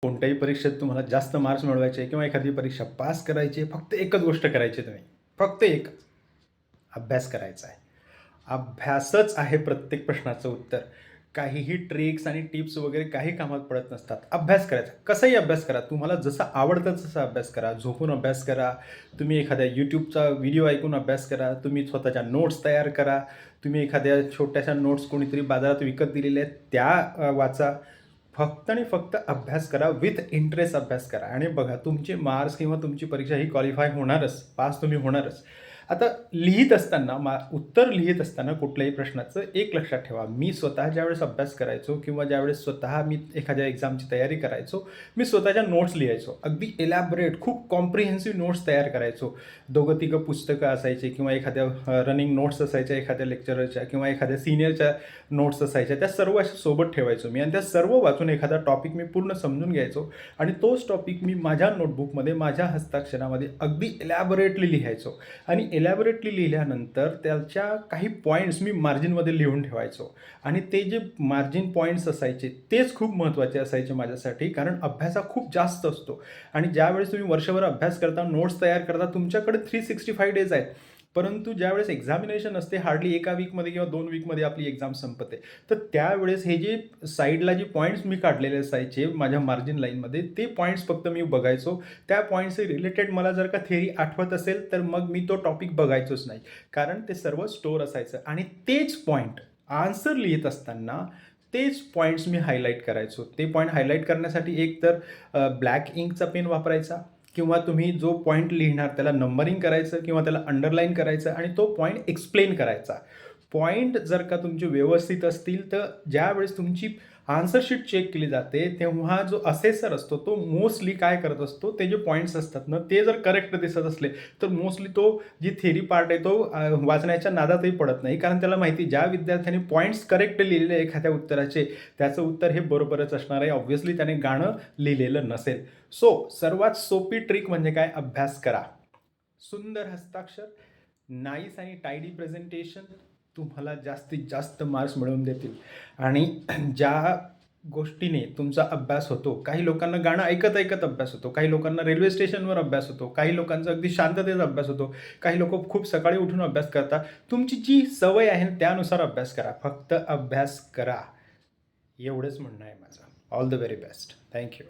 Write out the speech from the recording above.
कोणत्याही परीक्षेत तुम्हाला जास्त मार्क्स मिळवायचे किंवा एखादी परीक्षा पास करायची आहे, फक्त एकच गोष्ट करायची तुम्ही. फक्त एकच. अभ्यास करायचा आहे. अभ्यासच आहे प्रत्येक प्रश्नाचं उत्तर. काहीही ट्रिक्स आणि टिप्स वगैरे काही कामात पडत नसतात. अभ्यास करायचा. कसाही अभ्यास करा. तुम्हाला जसं आवडतं तसा अभ्यास करा. झोपून अभ्यास करा. तुम्ही एखाद्या YouTubeचा व्हिडिओ ऐकून अभ्यास करा. तुम्ही स्वतःच्या नोट्स तयार करा. तुम्ही एखाद्या छोट्याशा नोट्स कोणीतरी बाजारात विकत दिलेल्या आहेत त्या वाचा. फक्त आणि फक्त अभ्यास करा. विथ इंटरेस्ट अभ्यास करा आणि बघा तुमचे मार्क्स किंवा तुमची परीक्षा ही क्वालिफाय होणारच. पास तुम्ही होणारच. आता लिहित असताना उत्तर लिहित असताना कुठल्याही प्रश्नाचं एक लक्षात ठेवा. मी स्वतः ज्यावेळेस अभ्यास करायचो किंवा ज्यावेळेस स्वतः मी एखाद्या एक्झामची तयारी करायचो, मी स्वतःच्या नोट्स लिहायचो. अगदी एलॅबोरेट खूप कॉम्प्रिहेन्सिव्ह नोट्स तयार करायचो. दोघं-तिघं पुस्तकं असायची किंवा एखाद्या रनिंग नोट्स असायच्या एखाद्या लेक्चररच्या किंवा एखाद्या सीनियरच्या नोट्स असायच्या. त्या सर्व अशा सोबत ठेवायचो मी आणि त्या सर्व वाचून एखादा टॉपिक मी पूर्ण समजून घ्यायचो आणि तोच टॉपिक मी माझ्या नोटबुकमध्ये माझ्या हस्ताक्षरामध्ये अगदी एलॅबोरेटली लिहायचो आणि एलॅबोरेटली लिहिल्यानंतर त्याच्या काही पॉईंट्स मी मार्जिनमध्ये लिहून ठेवायचो आणि ते जे मार्जिन पॉईंट्स असायचे तेच खूप महत्त्वाचे असायचे माझ्यासाठी, कारण अभ्यास हा खूप जास्त असतो आणि ज्यावेळेस तुम्ही वर्षभर अभ्यास करता, नोट्स तयार करता, तुमच्याकडे 365 डेज आहेत. परंतु ज्यावेळेस एक्झामिनेशन असते हार्डली एका वीकमध्ये किंवा 2 वीकमध्ये आपली एक्झाम संपते. तर त्यावेळेस हे जे साईडला जे पॉईंट्स मी काढलेले असायचे माझ्या मार्जिन लाईनमध्ये, ते पॉईंट्स फक्त मी बघायचो. त्या पॉईंट्सचे रिलेटेड मला जर का थेअरी आठवत असेल तर मग मी तो टॉपिक बघायचोच नाही, कारण ते सर्व स्टोअर असायचं आणि तेच पॉईंट आन्सर लिहित असताना तेच पॉईंट्स मी हायलाईट करायचो. ते पॉईंट हायलाईट करण्यासाठी एक तर ब्लॅक इंकचा पेन वापरायचा किंवा तुम्ही जो पॉईंट लिहिणार त्याला नंबरिंग करायचं किंवा त्याला अंडरलाईन करायचं आणि तो पॉईंट एक्सप्लेन करायचा. पॉईंट जर का तुमचे व्यवस्थित असतील तर ज्यावेळेस तुमची आन्सर शीट चेक केली जाते तेव्हा जो असेसर असतो तो मोस्टली काय करत असतो, ते जे पॉईंट्स असतात ना ते जर करेक्ट दिसत असले तर मोस्टली तो जी थेरी पार्ट आहे तो वाचण्याच्या नादातही पडत नाही, कारण त्याला माहिती ज्या विद्यार्थ्यांनी पॉईंट्स करेक्ट लिहिलेले एखाद्या उत्तराचे त्याचं उत्तर हे बरोबरच असणार आहे. ऑब्व्हियसली त्याने गाणं लिहिलेलं नसेल. सो सर्वात सोपी ट्रिक म्हणजे काय, अभ्यास करा. सुंदर हस्ताक्षर, नाईस आणि टायडी प्रेझेंटेशन तुम्हाला जास्तीत जास्त मार्क्स मिळवून देतील. आणि ज्या गोष्टीने तुमचा अभ्यास होतो, काही लोकांना गाणं ऐकत ऐकत अभ्यास होतो, काही लोकांना रेल्वे स्टेशनवर अभ्यास होतो, काही लोकांचा अगदी शांततेत अभ्यास होतो, काही लोक खूप सकाळी उठून अभ्यास करतात. तुमची जी सवय आहे त्यानुसार अभ्यास करा. फक्त अभ्यास करा. एवढंच म्हणणं आहे माझं. All the very best. Thank you.